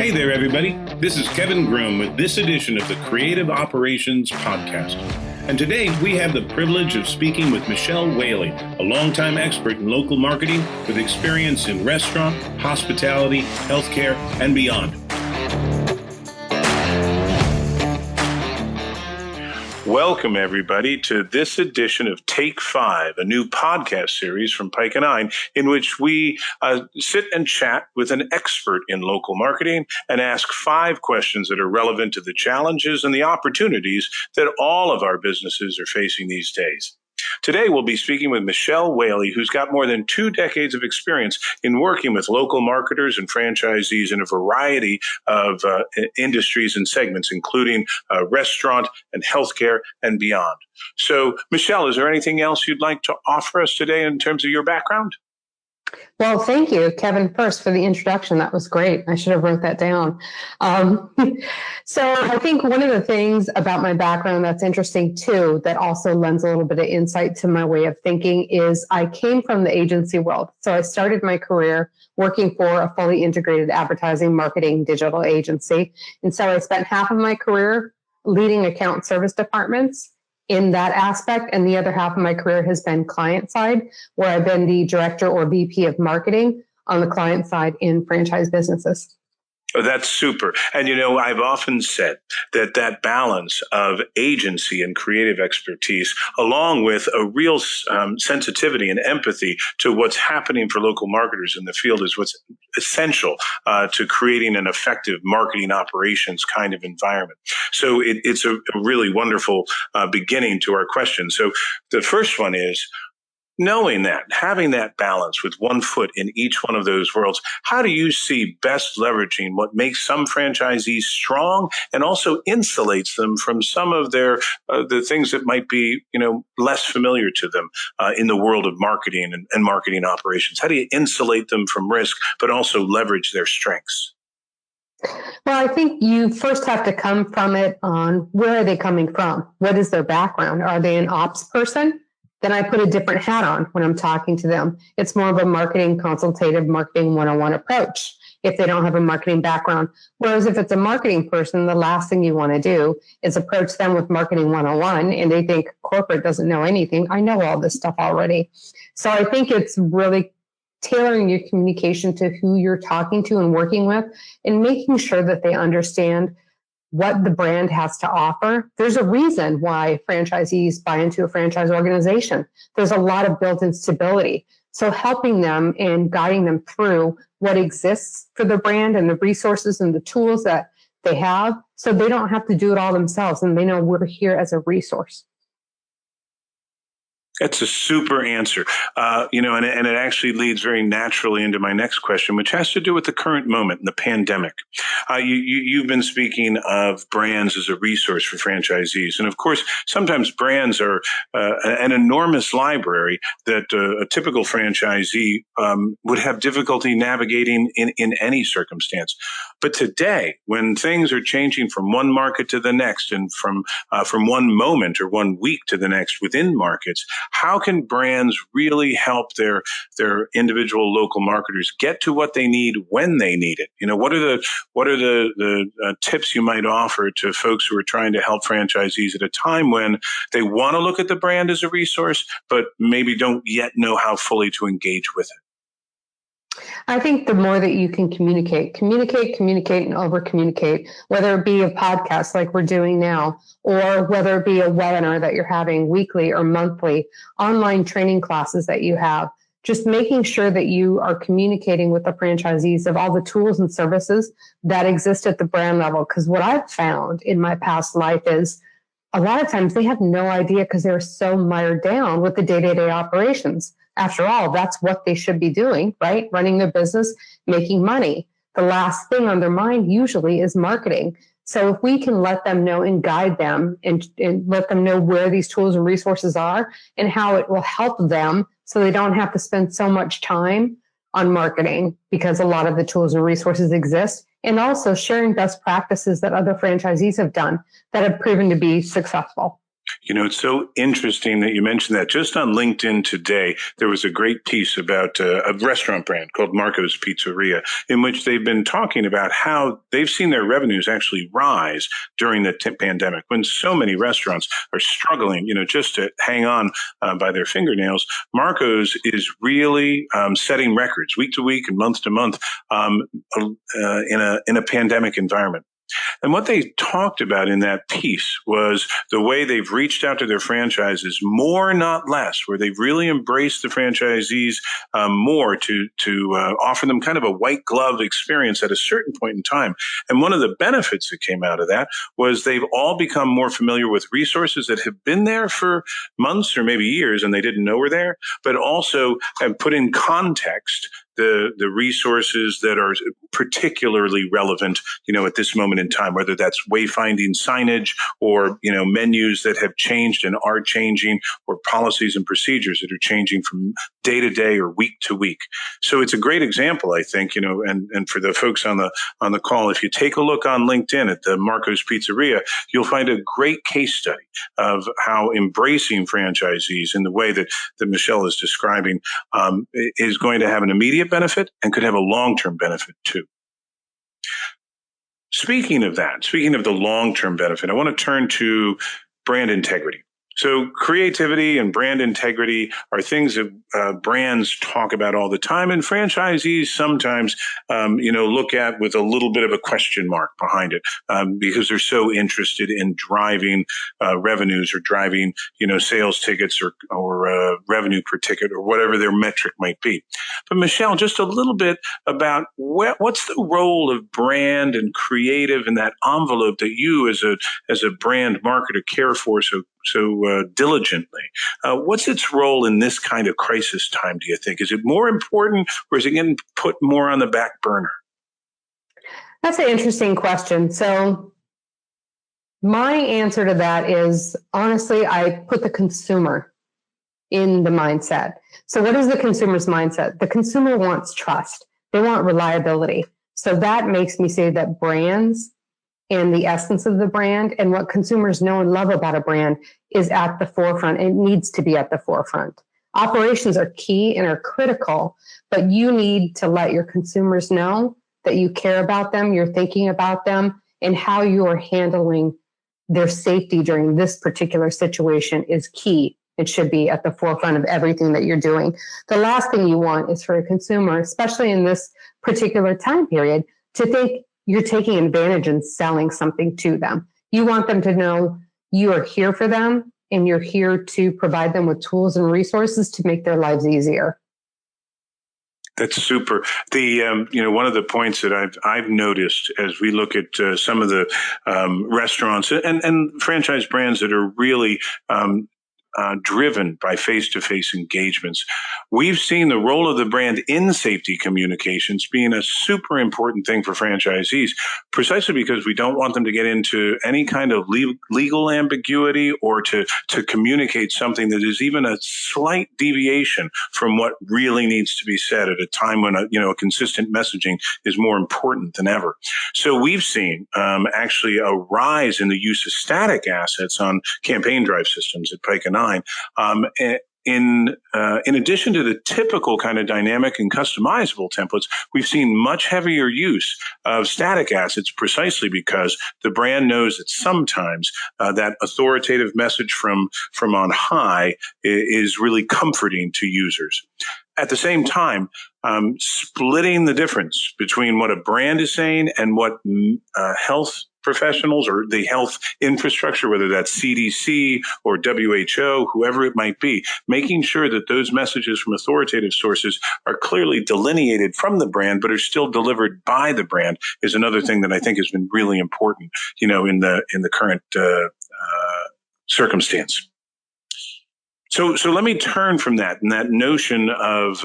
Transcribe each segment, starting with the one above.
Hey there, everybody. This is Kevin Groome with this edition of the Creative Operations Podcast. And today we have the privilege of speaking with Michele Whaley, a longtime expert in local marketing with experience in restaurant, hospitality, healthcare, and beyond. Welcome, everybody, to this edition of Take 5, a new podcast series from Pike & Ine, in which we sit and chat with an expert in local marketing and ask 5 questions that are relevant to the challenges and the opportunities that all of our businesses are facing these days. Today, we'll be speaking with Michele Whaley, who's got more than 2 decades of experience in working with local marketers and franchisees in a variety of industries and segments, including restaurant and healthcare and beyond. So, Michele, is there anything else you'd like to offer us today in terms of your background? Well, thank you, Kevin, first for the introduction. That was great. I should have wrote that down. So I think one of the things about my background that's interesting, too, that also lends a little bit of insight to my way of thinking is I came from the agency world. So I started my career working for a fully integrated advertising, marketing, digital agency. And so I spent half of my career leading account service departments in that aspect. And the other half of my career has been client side, where I've been the director or VP of marketing on the client side in franchise businesses. Oh, that's super. And, I've often said that balance of agency and creative expertise, along with a real sensitivity and empathy to what's happening for local marketers in the field, is what's essential to creating an effective marketing operations kind of environment. So it's a really wonderful beginning to our question. So the first one is, knowing that, having that balance with one foot in each one of those worlds, how do you see best leveraging what makes some franchisees strong and also insulates them from some of their the things that might be less familiar to them in the world of marketing and marketing operations? How do you insulate them from risk but also leverage their strengths? Well, I think you first have to come from it on where are they coming from? What is their background? Are they an ops person? Then I put a different hat on when I'm talking to them. It's more of a marketing consultative, marketing 101 approach if they don't have a marketing background. Whereas if it's a marketing person, the last thing you want to do is approach them with marketing 101 and they think corporate doesn't know anything. I know all this stuff already. So I think it's really tailoring your communication to who you're talking to and working with and making sure that they understand what the brand has to offer. There's a reason why franchisees buy into a franchise organization. There's a lot of built-in stability. So helping them and guiding them through what exists for the brand and the resources and the tools that they have, so they don't have to do it all themselves and they know we're here as a resource. That's a super answer, and it actually leads very naturally into my next question, which has to do with the current moment in the pandemic. You've been speaking of brands as a resource for franchisees. And of course, sometimes brands are an enormous library that a typical franchisee would have difficulty navigating in any circumstance. But today, when things are changing from one market to the next and from one moment or one week to the next within markets, how can brands really help their individual local marketers get to what they need when they need it? What are the tips you might offer to folks who are trying to help franchisees at a time when they want to look at the brand as a resource, but maybe don't yet know how fully to engage with it? I think the more that you can communicate, and over-communicate, whether it be a podcast like we're doing now, or whether it be a webinar that you're having weekly or monthly, online training classes that you have, just making sure that you are communicating with the franchisees of all the tools and services that exist at the brand level. Because what I've found in my past life is a lot of times they have no idea because they're so mired down with the day-to-day operations. After all, that's what they should be doing, right? Running their business, making money. The last thing on their mind usually is marketing. So if we can let them know and guide them and let them know where these tools and resources are and how it will help them so they don't have to spend so much time on marketing because a lot of the tools and resources exist, and also sharing best practices that other franchisees have done that have proven to be successful. It's so interesting that you mentioned that. Just on LinkedIn today, there was a great piece about a restaurant brand called Marco's Pizzeria, in which they've been talking about how they've seen their revenues actually rise during the pandemic when so many restaurants are struggling, just to hang on by their fingernails. Marco's is really setting records week to week and month to month in a pandemic environment. And what they talked about in that piece was the way they've reached out to their franchises more, not less, where they've really embraced the franchisees more to offer them kind of a white glove experience at a certain point in time. And one of the benefits that came out of that was they've all become more familiar with resources that have been there for months or maybe years and they didn't know were there, but also have put in context the resources that are particularly relevant, at this moment in time, whether that's wayfinding signage or, menus that have changed and are changing, or policies and procedures that are changing from day to day or week to week. So it's a great example, I think, and for the folks on the call, if you take a look on LinkedIn at the Marco's Pizzeria, you'll find a great case study of how embracing franchisees in the way that Michele is describing is going to have an immediate benefit and could have a long-term benefit too. Speaking of the long-term benefit, I want to turn to brand integrity. So creativity and brand integrity are things that brands talk about all the time, and franchisees sometimes, look at with a little bit of a question mark behind it, because they're so interested in driving revenues or driving, sales tickets or revenue per ticket or whatever their metric might be. But Michele, just a little bit about what's the role of brand and creative in that envelope that you as a brand marketer care for so diligently. What's its role in this kind of crisis time, do you think? Is it more important or is it getting put more on the back burner? That's an interesting question. So my answer to that is, honestly, I put the consumer in the mindset. So what is the consumer's mindset? The consumer wants trust. They want reliability. So that makes me say that brands and the essence of the brand and what consumers know and love about a brand is at the forefront. It needs to be at the forefront. Operations are key and are critical, but you need to let your consumers know that you care about them, you're thinking about them, and how you are handling their safety during this particular situation is key. It should be at the forefront of everything that you're doing. The last thing you want is for a consumer, especially in this particular time period, to think you're taking advantage and selling something to them. You want them to know you are here for them and you're here to provide them with tools and resources to make their lives easier. That's super. One of the points that I've noticed as we look at some of the restaurants and franchise brands that are really driven by face-to-face engagements. We've seen the role of the brand in safety communications being a super important thing for franchisees, precisely because we don't want them to get into any kind of legal ambiguity or to communicate something that is even a slight deviation from what really needs to be said at a time when a consistent messaging is more important than ever. So we've seen actually a rise in the use of static assets on campaign drive systems at Pike and in addition to the typical kind of dynamic and customizable templates, we've seen much heavier use of static assets precisely because the brand knows that sometimes that authoritative message from on high is really comforting to users. At the same time, splitting the difference between what a brand is saying and what health professionals or the health infrastructure, whether that's CDC or WHO, whoever it might be, making sure that those messages from authoritative sources are clearly delineated from the brand, but are still delivered by the brand is another thing that I think has been really important, in the current circumstance. So let me turn from that and that notion of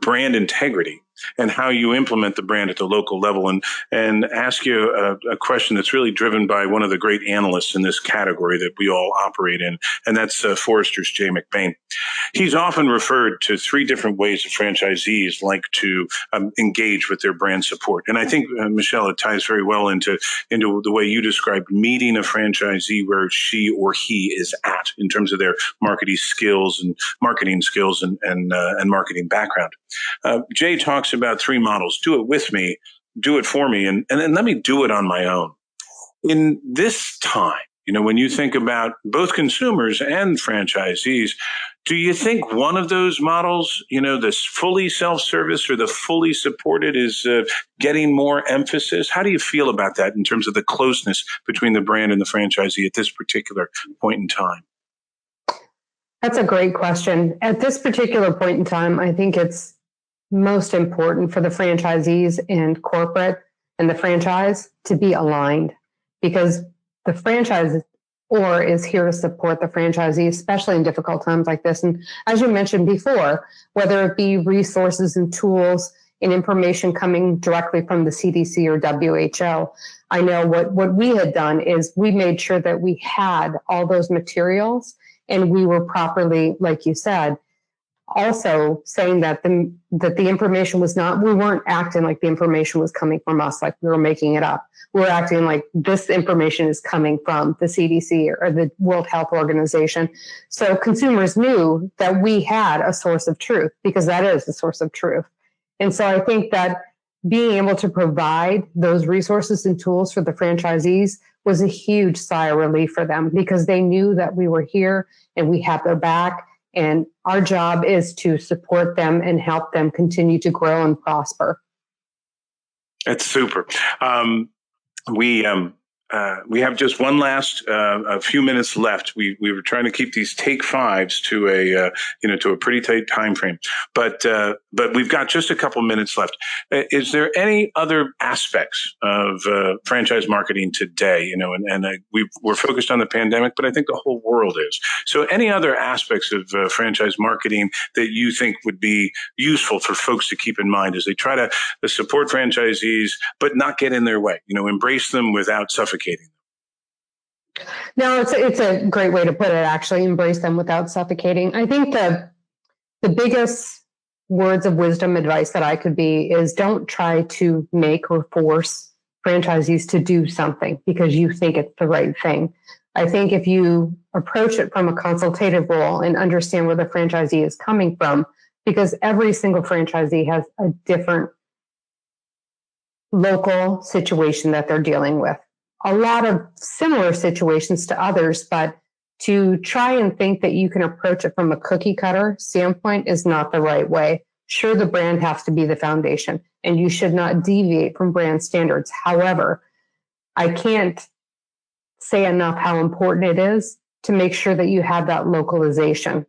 brand integrity and how you implement the brand at the local level, and ask you a question that's really driven by one of the great analysts in this category that we all operate in, and that's Forrester's Jay McBain. He's often referred to three different ways that franchisees like to engage with their brand support. And I think, Michele, it ties very well into the way you described meeting a franchisee where she or he is at in terms of their marketing skills and marketing background. Jay talks about three models: do it with me, do it for me, and let me do it on my own. In this time, when you think about both consumers and franchisees, do you think one of those models, this fully self-service or the fully supported, is getting more emphasis? How do you feel about that in terms of the closeness between the brand and the franchisee at this particular point in time? That's a great question. At this particular point in time, I think it's most important for the franchisees and corporate and the franchise to be aligned, because the franchise is here to support the franchisee, especially in difficult times like this. And as you mentioned before, whether it be resources and tools and information coming directly from the CDC or WHO, I know what we had done is we made sure that we had all those materials and we were properly, like you said, also saying that the information was not, we weren't acting like the information was coming from us, like we were making it up. We were acting like this information is coming from the CDC or the World Health Organization. So consumers knew that we had a source of truth, because that is the source of truth. And so I think that being able to provide those resources and tools for the franchisees was a huge sigh of relief for them, because they knew that we were here and we have their back. And our job is to support them and help them continue to grow and prosper. That's super. We have just one last a few minutes left. We were trying to keep these take fives to a pretty tight time frame, but we've got just a couple minutes left. Is there any other aspects of franchise marketing today? We're focused on the pandemic, but I think the whole world is. So, any other aspects of franchise marketing that you think would be useful for folks to keep in mind as they try to support franchisees, but not get in their way? Embrace them without suffocating. No, it's a great way to put it, actually. Embrace them without suffocating. I think the biggest words of wisdom advice that I could be is don't try to make or force franchisees to do something because you think it's the right thing. I think if you approach it from a consultative role and understand where the franchisee is coming from, because every single franchisee has a different local situation that they're dealing with. A lot of similar situations to others, but to try and think that you can approach it from a cookie cutter standpoint is not the right way. Sure, the brand has to be the foundation and you should not deviate from brand standards. However, I can't say enough how important it is to make sure that you have that localization.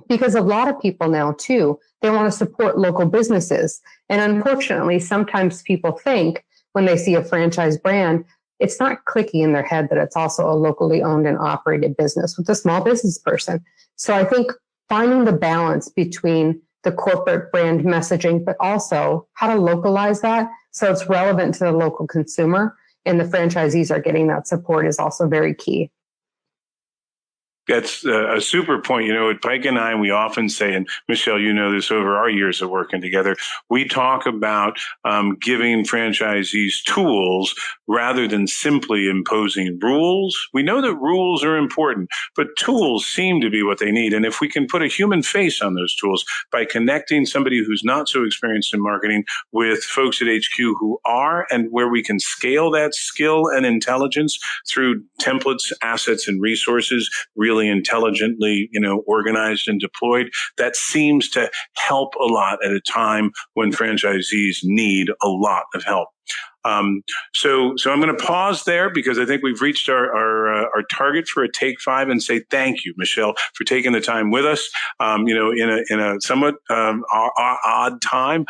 Because a lot of people now too, they want to support local businesses. And unfortunately, sometimes people think when they see a franchise brand, it's not clicking in their head that it's also a locally owned and operated business with a small business person. So I think finding the balance between the corporate brand messaging, but also how to localize that so it's relevant to the local consumer and the franchisees are getting that support is also very key. That's a super point. At Pike and I, we often say, and Michele, you know this over our years of working together, we talk about giving franchisees tools rather than simply imposing rules. We know that rules are important, but tools seem to be what they need. And if we can put a human face on those tools by connecting somebody who's not so experienced in marketing with folks at HQ who are, and where we can scale that skill and intelligence through templates, assets, and resources, really intelligently, organized and deployed, that seems to help a lot at a time when franchisees need a lot of help. So I'm going to pause there because I think we've reached our target for a take five, and say thank you, Michele, for taking the time with us. In a somewhat odd time.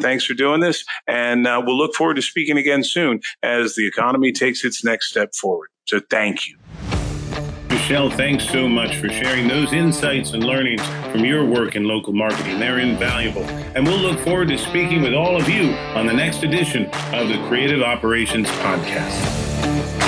Thanks for doing this, and we'll look forward to speaking again soon as the economy takes its next step forward. So thank you. Michele, thanks so much for sharing those insights and learnings from your work in local marketing. They're invaluable. And we'll look forward to speaking with all of you on the next edition of the Creative Operations Podcast.